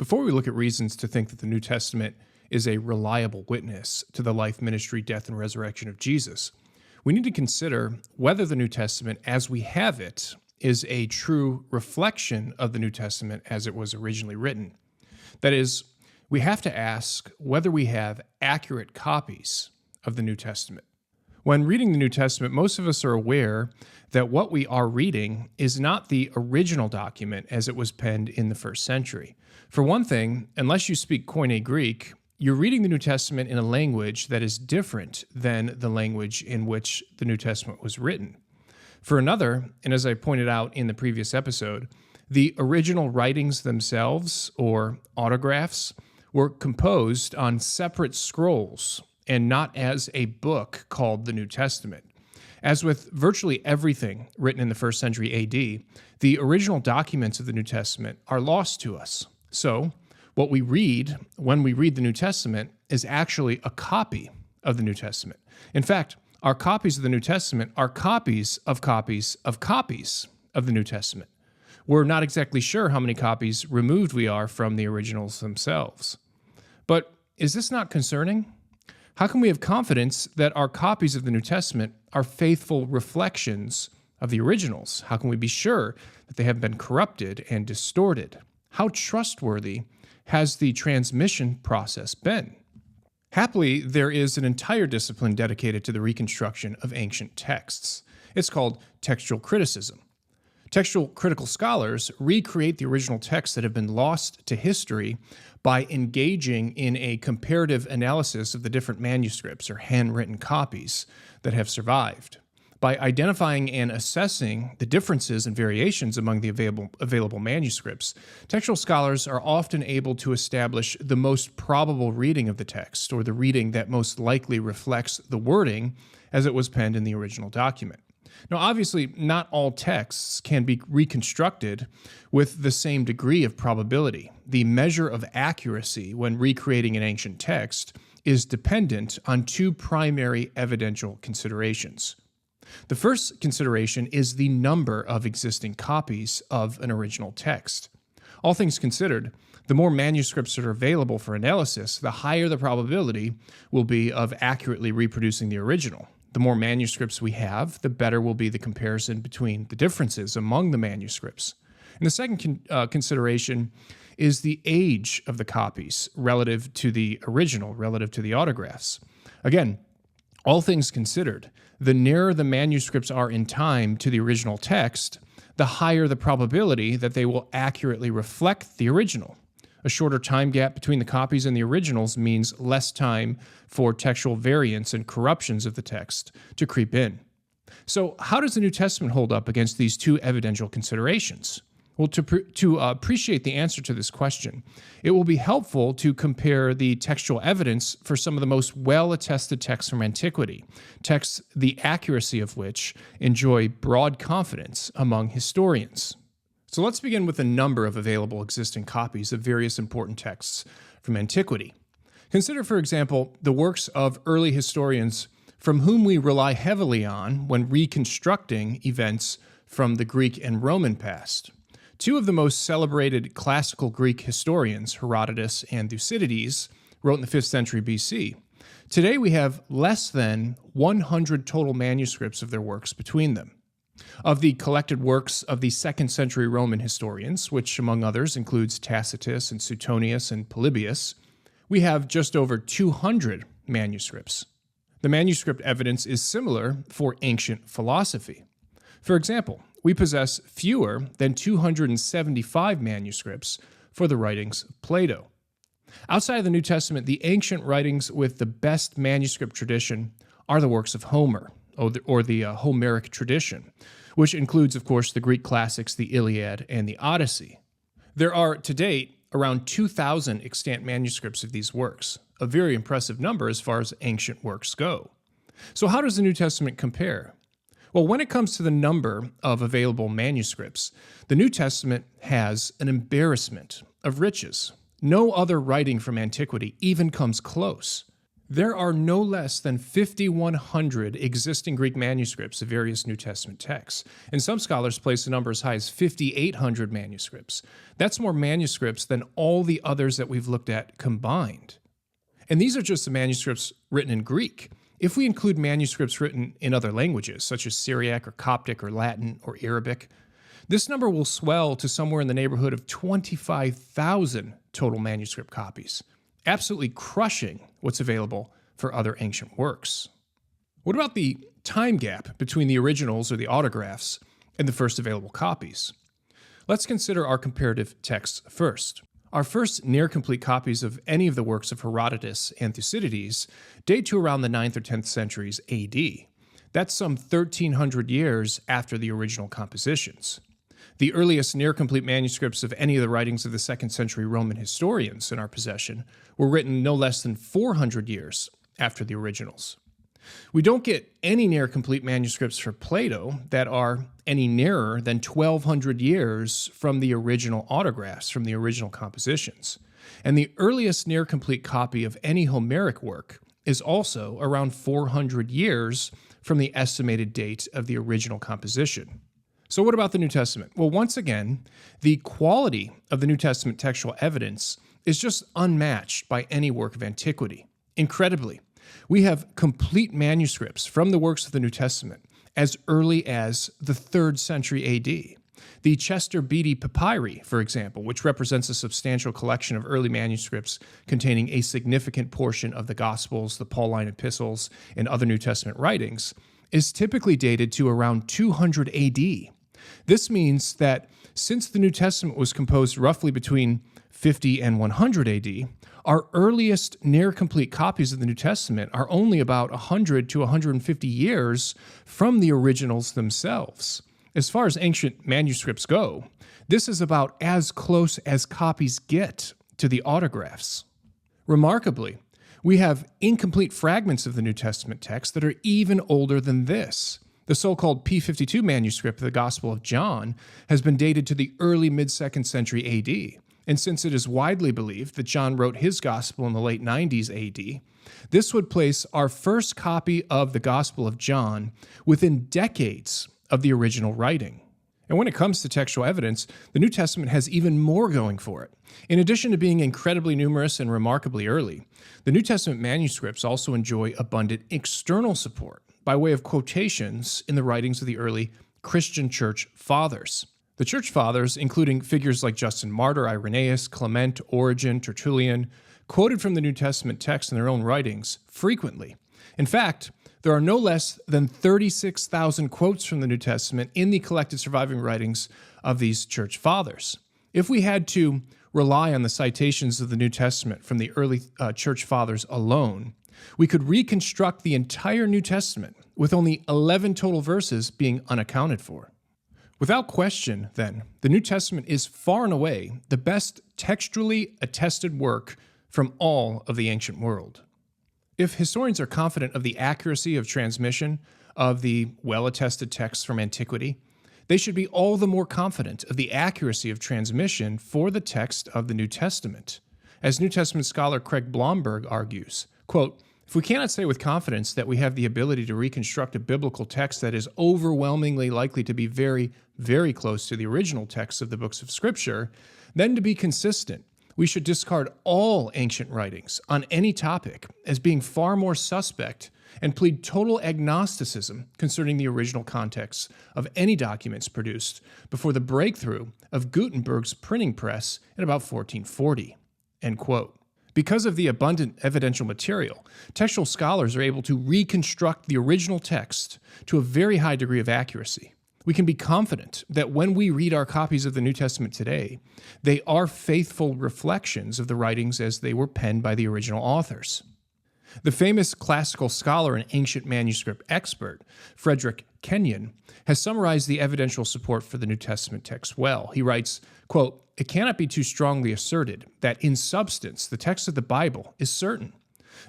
Before we look at reasons to think that the New Testament is a reliable witness to the life, ministry, death, and resurrection of Jesus, we need to consider whether the New Testament as we have it is a true reflection of the New Testament as it was originally written. That is, we have to ask whether we have accurate copies of the New Testament. When reading the New Testament, most of us are aware that what we are reading is not the original document as it was penned in the first century. For one thing, unless you speak Koine Greek, you're reading the New Testament in a language that is different than the language in which the New Testament was written. For another, and as I pointed out in the previous episode, the original writings themselves, or autographs, were composed on separate scrolls and not as a book called the New Testament. As with virtually everything written in the first century AD, the original documents of the New Testament are lost to us. So, what we read when we read the New Testament is actually a copy of the New Testament. In fact, our copies of the New Testament are copies of copies of copies of the New Testament. We're not exactly sure how many copies removed we are from the originals themselves. But is this not concerning? How can we have confidence that our copies of the New Testament are faithful reflections of the originals? How can we be sure that they haven't been corrupted and distorted? How trustworthy has the transmission process been? Happily, there is an entire discipline dedicated to the reconstruction of ancient texts. It's called textual criticism. Textual critical scholars recreate the original texts that have been lost to history by engaging in a comparative analysis of the different manuscripts or handwritten copies that have survived. By identifying and assessing the differences and variations among the available manuscripts, textual scholars are often able to establish the most probable reading of the text, or the reading that most likely reflects the wording as it was penned in the original document. Now, obviously, not all texts can be reconstructed with the same degree of probability. The measure of accuracy when recreating an ancient text is dependent on two primary evidential considerations. The first consideration is the number of existing copies of an original text. All things considered, the more manuscripts that are available for analysis, the higher the probability will be of accurately reproducing the original. The more manuscripts we have, the better will be the comparison between the differences among the manuscripts. And the second consideration is the age of the copies relative to the original, relative to the autographs. Again, all things considered, the nearer the manuscripts are in time to the original text, the higher the probability that they will accurately reflect the original. A shorter time gap between the copies and the originals means less time for textual variants and corruptions of the text to creep in. So how does the New Testament hold up against these two evidential considerations? Well, to appreciate the answer to this question, it will be helpful to compare the textual evidence for some of the most well-attested texts from antiquity, texts the accuracy of which enjoy broad confidence among historians. So let's begin with the number of available existing copies of various important texts from antiquity. Consider, for example, the works of early historians from whom we rely heavily on when reconstructing events from the Greek and Roman past. Two of the most celebrated classical Greek historians, Herodotus and Thucydides, wrote in the 5th century BC. Today we have less than 100 total manuscripts of their works between them. Of the collected works of the 2nd century Roman historians, which among others includes Tacitus and Suetonius and Polybius, we have just over 200 manuscripts. The manuscript evidence is similar for ancient philosophy. For example, we possess fewer than 275 manuscripts for the writings of Plato. Outside of the New Testament, the ancient writings with the best manuscript tradition are the works of Homer, or the Homeric tradition, which includes, of course, the Greek classics, the Iliad and the Odyssey. There are, to date, around 2,000 extant manuscripts of these works, a very impressive number as far as ancient works go. So how does the New Testament compare? Well, when it comes to the number of available manuscripts, the New Testament has an embarrassment of riches. No other writing from antiquity even comes close. There are no less than 5,100 existing Greek manuscripts of various New Testament texts, and some scholars place the number as high as 5,800 manuscripts. That's more manuscripts than all the others that we've looked at combined. And these are just the manuscripts written in Greek. If we include manuscripts written in other languages, such as Syriac or Coptic or Latin or Arabic, this number will swell to somewhere in the neighborhood of 25,000 total manuscript copies, absolutely crushing what's available for other ancient works. What about the time gap between the originals or the autographs and the first available copies? Let's consider our comparative texts first. Our first near-complete copies of any of the works of Herodotus and Thucydides date to around the 9th or 10th centuries AD. That's some 1,300 years after the original compositions. The earliest near-complete manuscripts of any of the writings of the 2nd century Roman historians in our possession were written no less than 400 years after the originals. We don't get any near-complete manuscripts for Plato that are any nearer than 1,200 years from the original autographs, from the original compositions. And the earliest near-complete copy of any Homeric work is also around 400 years from the estimated date of the original composition. So what about the New Testament? Well, once again, the quality of the New Testament textual evidence is just unmatched by any work of antiquity. Incredibly, we have complete manuscripts from the works of the New Testament as early as the 3rd century AD. The Chester Beatty Papyri, for example, which represents a substantial collection of early manuscripts containing a significant portion of the Gospels, the Pauline epistles, and other New Testament writings, is typically dated to around 200 AD. This means that since the New Testament was composed roughly between 50 and 100 AD, our earliest near-complete copies of the New Testament are only about 100 to 150 years from the originals themselves. As far as ancient manuscripts go, this is about as close as copies get to the autographs. Remarkably, we have incomplete fragments of the New Testament text that are even older than this. The so-called P52 manuscript of the Gospel of John has been dated to the early mid-2nd century AD. And since it is widely believed that John wrote his Gospel in the late 90s AD, this would place our first copy of the Gospel of John within decades of the original writing. And when it comes to textual evidence, the New Testament has even more going for it. In addition to being incredibly numerous and remarkably early, the New Testament manuscripts also enjoy abundant external support by way of quotations in the writings of the early Christian church fathers. The church fathers, including figures like Justin Martyr, Irenaeus, Clement, Origen, Tertullian, quoted from the New Testament text in their own writings frequently. In fact, there are no less than 36,000 quotes from the New Testament in the collected surviving writings of these church fathers. If we had to rely on the citations of the New Testament from the early church fathers alone, we could reconstruct the entire New Testament with only 11 total verses being unaccounted for. Without question, then, the New Testament is far and away the best textually attested work from all of the ancient world. If historians are confident of the accuracy of transmission of the well-attested texts from antiquity, they should be all the more confident of the accuracy of transmission for the text of the New Testament. As New Testament scholar Craig Blomberg argues, quote, "If we cannot say with confidence that we have the ability to reconstruct a biblical text that is overwhelmingly likely to be very, very close to the original texts of the books of Scripture, then to be consistent, we should discard all ancient writings on any topic as being far more suspect and plead total agnosticism concerning the original context of any documents produced before the breakthrough of Gutenberg's printing press in about 1440." End quote. Because of the abundant evidential material, textual scholars are able to reconstruct the original text to a very high degree of accuracy. We can be confident that when we read our copies of the New Testament today, they are faithful reflections of the writings as they were penned by the original authors. The famous classical scholar and ancient manuscript expert, Frederick Kenyon, has summarized the evidential support for the New Testament text well. He writes, quote, "It cannot be too strongly asserted that in substance the text of the Bible is certain.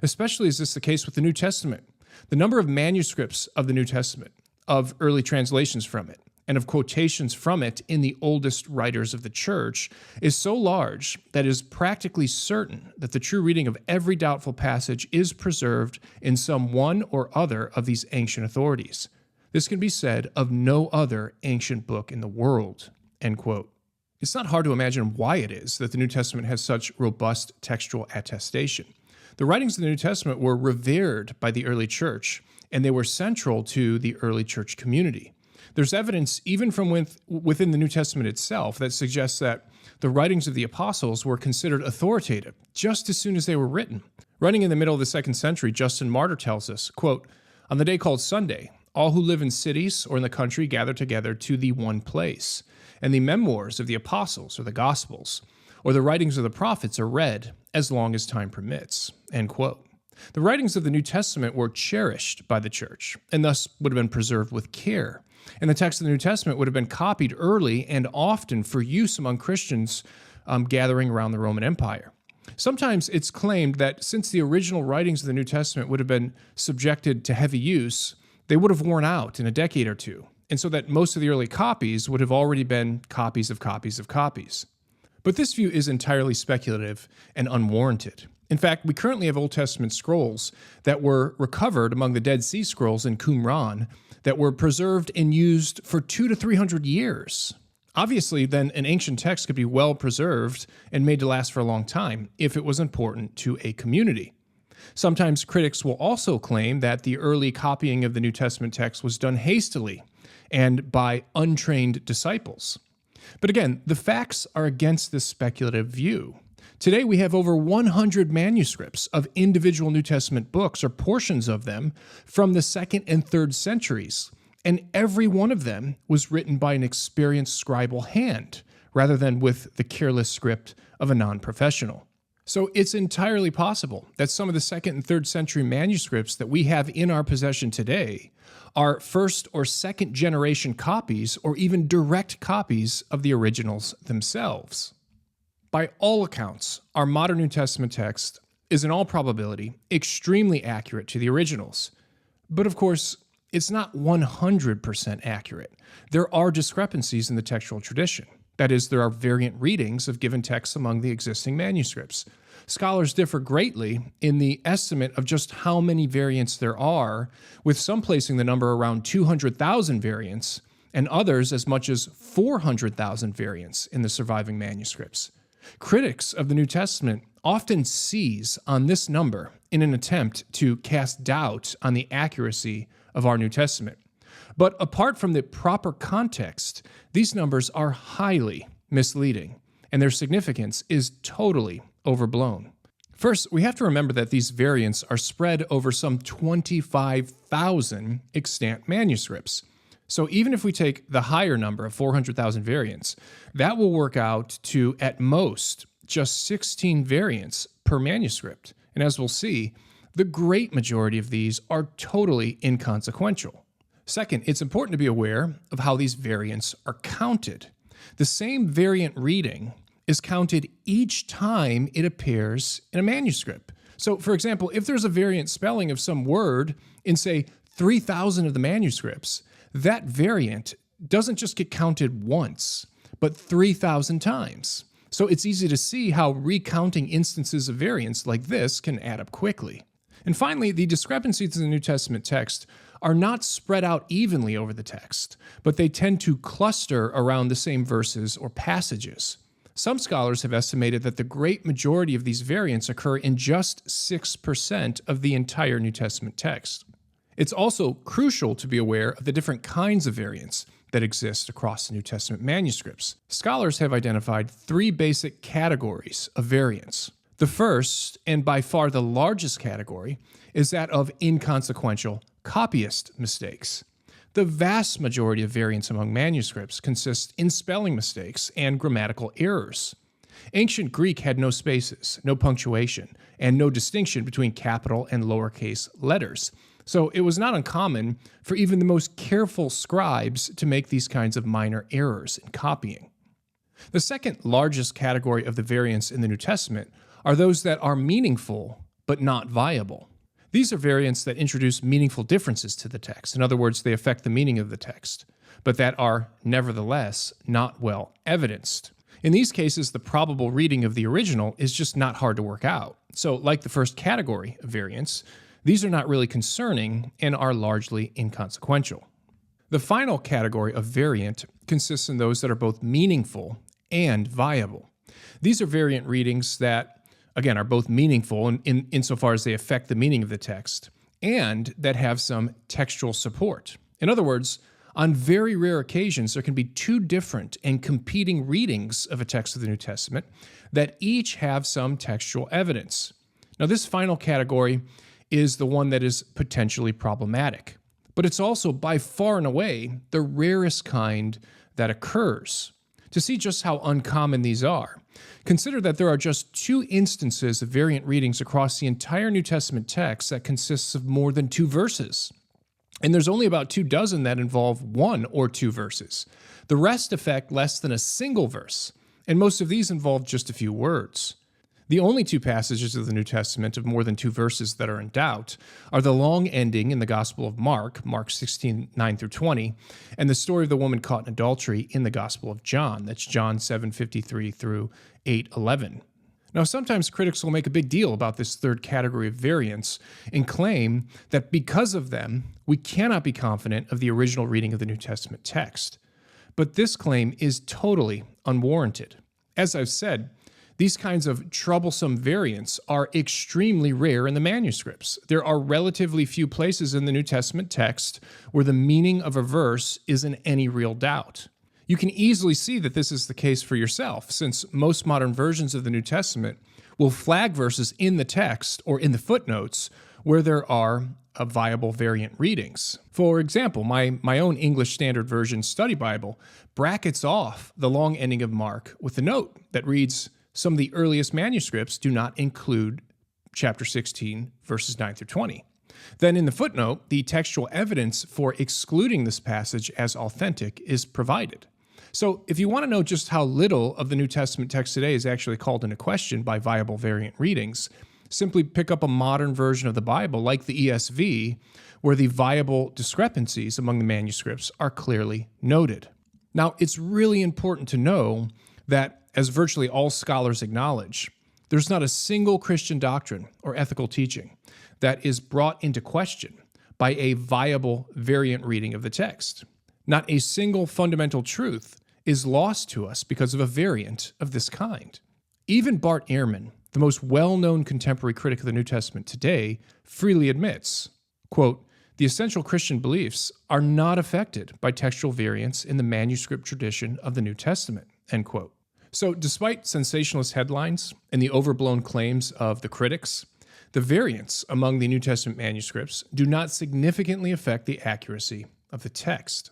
Especially is this the case with the New Testament. The number of manuscripts of the New Testament, of early translations from it, and of quotations from it in the oldest writers of the church is so large that it is practically certain that the true reading of every doubtful passage is preserved in some one or other of these ancient authorities. This can be said of no other ancient book in the world." End quote. It's not hard to imagine why it is that the New Testament has such robust textual attestation. The writings of the New Testament were revered by the early church, and they were central to the early church community. There's evidence even from within the New Testament itself that suggests that the writings of the apostles were considered authoritative just as soon as they were written. Writing in the middle of the 2nd century, Justin Martyr tells us, quote, "On the day called Sunday, all who live in cities or in the country gather together to the one place, and the memoirs of the apostles or the gospels, or the writings of the prophets are read as long as time permits." End quote. The writings of the New Testament were cherished by the church and thus would have been preserved with care. And the text of the New Testament would have been copied early and often for use among Christians gathering around the Roman Empire. Sometimes it's claimed that since the original writings of the New Testament would have been subjected to heavy use, they would have worn out in a decade or two, and so that most of the early copies would have already been copies of copies of copies. But this view is entirely speculative and unwarranted. In fact, we currently have Old Testament scrolls that were recovered among the Dead Sea Scrolls in Qumran that were preserved and used for 200 to 300 years. Obviously, then an ancient text could be well preserved and made to last for a long time if it was important to a community. Sometimes critics will also claim that the early copying of the New Testament text was done hastily and by untrained disciples. But again, the facts are against this speculative view. Today, we have over 100 manuscripts of individual New Testament books or portions of them from the 2nd and 3rd centuries, and every one of them was written by an experienced scribal hand rather than with the careless script of a non-professional. So it's entirely possible that some of the 2nd and 3rd century manuscripts that we have in our possession today are 1st or 2nd generation copies or even direct copies of the originals themselves. By all accounts, our modern New Testament text is in all probability extremely accurate to the originals. But of course, it's not 100% accurate. There are discrepancies in the textual tradition. That is, there are variant readings of given texts among the existing manuscripts. Scholars differ greatly in the estimate of just how many variants there are, with some placing the number around 200,000 variants, and others as much as 400,000 variants in the surviving manuscripts. Critics of the New Testament often seize on this number in an attempt to cast doubt on the accuracy of our New Testament. But apart from the proper context, these numbers are highly misleading, and their significance is totally overblown. First, we have to remember that these variants are spread over some 25,000 extant manuscripts. So even if we take the higher number of 400,000 variants, that will work out to, at most, just 16 variants per manuscript. And as we'll see, the great majority of these are totally inconsequential. Second, it's important to be aware of how these variants are counted. The same variant reading is counted each time it appears in a manuscript. So, for example, if there's a variant spelling of some word in, say, 3,000 of the manuscripts, that variant doesn't just get counted once, but 3,000 times. So it's easy to see how recounting instances of variants like this can add up quickly. And finally, the discrepancies in the New Testament text are not spread out evenly over the text, but they tend to cluster around the same verses or passages. Some scholars have estimated that the great majority of these variants occur in just 6% of the entire New Testament text. It's also crucial to be aware of the different kinds of variants that exist across the New Testament manuscripts. Scholars have identified 3 basic categories of variants. The first, and by far the largest category, is that of inconsequential copyist mistakes. The vast majority of variants among manuscripts consist in spelling mistakes and grammatical errors. Ancient Greek had no spaces, no punctuation, and no distinction between capital and lowercase letters. So it was not uncommon for even the most careful scribes to make these kinds of minor errors in copying. The second largest category of the variants in the New Testament are those that are meaningful but not viable. These are variants that introduce meaningful differences to the text. In other words, they affect the meaning of the text. but that are nevertheless not well evidenced. In these cases, the probable reading of the original is just not hard to work out. So, like the first category of variants, these are not really concerning and are largely inconsequential. The final category of variant consists in those that are both meaningful and viable. These are variant readings that, again, are both meaningful insofar as they affect the meaning of the text, and that have some textual support. In other words, on very rare occasions, there can be two different and competing readings of a text of the New Testament that each have some textual evidence. Now, this final category is the one that is potentially problematic, but it's also by far and away the rarest kind that occurs. To see just how uncommon these are, consider that there are just 2 instances of variant readings across the entire New Testament text that consists of more than 2 verses. And there's only about 24 that involve 1 or 2 verses. The rest affect less than a single verse, and most of these involve just a few words. The only 2 passages of the New Testament of more than 2 verses that are in doubt are the long ending in the Gospel of Mark 16:9-20, and the story of the woman caught in adultery in the Gospel of John, that's John 7:53 through 8:11. Now, sometimes critics will make a big deal about this third category of variants and claim that because of them, we cannot be confident of the original reading of the New Testament text. But this claim is totally unwarranted. As I've said, these kinds of troublesome variants are extremely rare in the manuscripts. There are relatively few places in the New Testament text where the meaning of a verse is in any real doubt. You can easily see that this is the case for yourself, since most modern versions of the New Testament will flag verses in the text or in the footnotes where there are viable variant readings. For example, my own English Standard Version study Bible brackets off the long ending of Mark with a note that reads, "Some of the earliest manuscripts do not include chapter 16, verses 9-20. Then in the footnote, the textual evidence for excluding this passage as authentic is provided. So if you want to know just how little of the New Testament text today is actually called into question by viable variant readings, simply pick up a modern version of the Bible like the ESV, where the viable discrepancies among the manuscripts are clearly noted. Now, it's really important to know that, as virtually all scholars acknowledge, there's not a single Christian doctrine or ethical teaching that is brought into question by a viable variant reading of the text. Not a single fundamental truth is lost to us because of a variant of this kind. Even Bart Ehrman, the most well-known contemporary critic of the New Testament today, freely admits, quote, "The essential Christian beliefs are not affected by textual variants in the manuscript tradition of the New Testament," end quote. So despite sensationalist headlines and the overblown claims of the critics, the variants among the New Testament manuscripts do not significantly affect the accuracy of the text.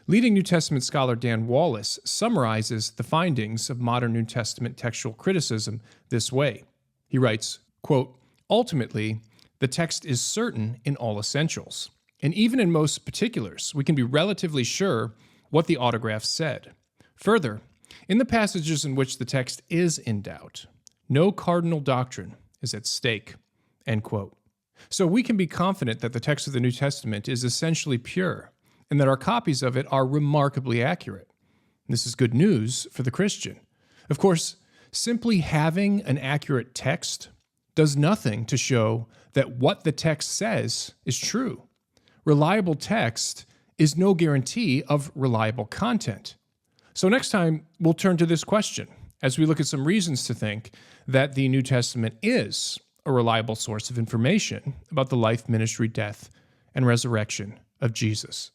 Leading New Testament scholar Dan Wallace summarizes the findings of modern New Testament textual criticism this way. He writes, quote, "Ultimately, the text is certain in all essentials, and even in most particulars, we can be relatively sure what the autograph said. Further, in the passages in which the text is in doubt, no cardinal doctrine is at stake," end quote. So we can be confident that the text of the New Testament is essentially pure, and that our copies of it are remarkably accurate. This is good news for the Christian. Of course, simply having an accurate text does nothing to show that what the text says is true. Reliable text is no guarantee of reliable content. So next time, we'll turn to this question as we look at some reasons to think that the New Testament is a reliable source of information about the life, ministry, death, and resurrection of Jesus.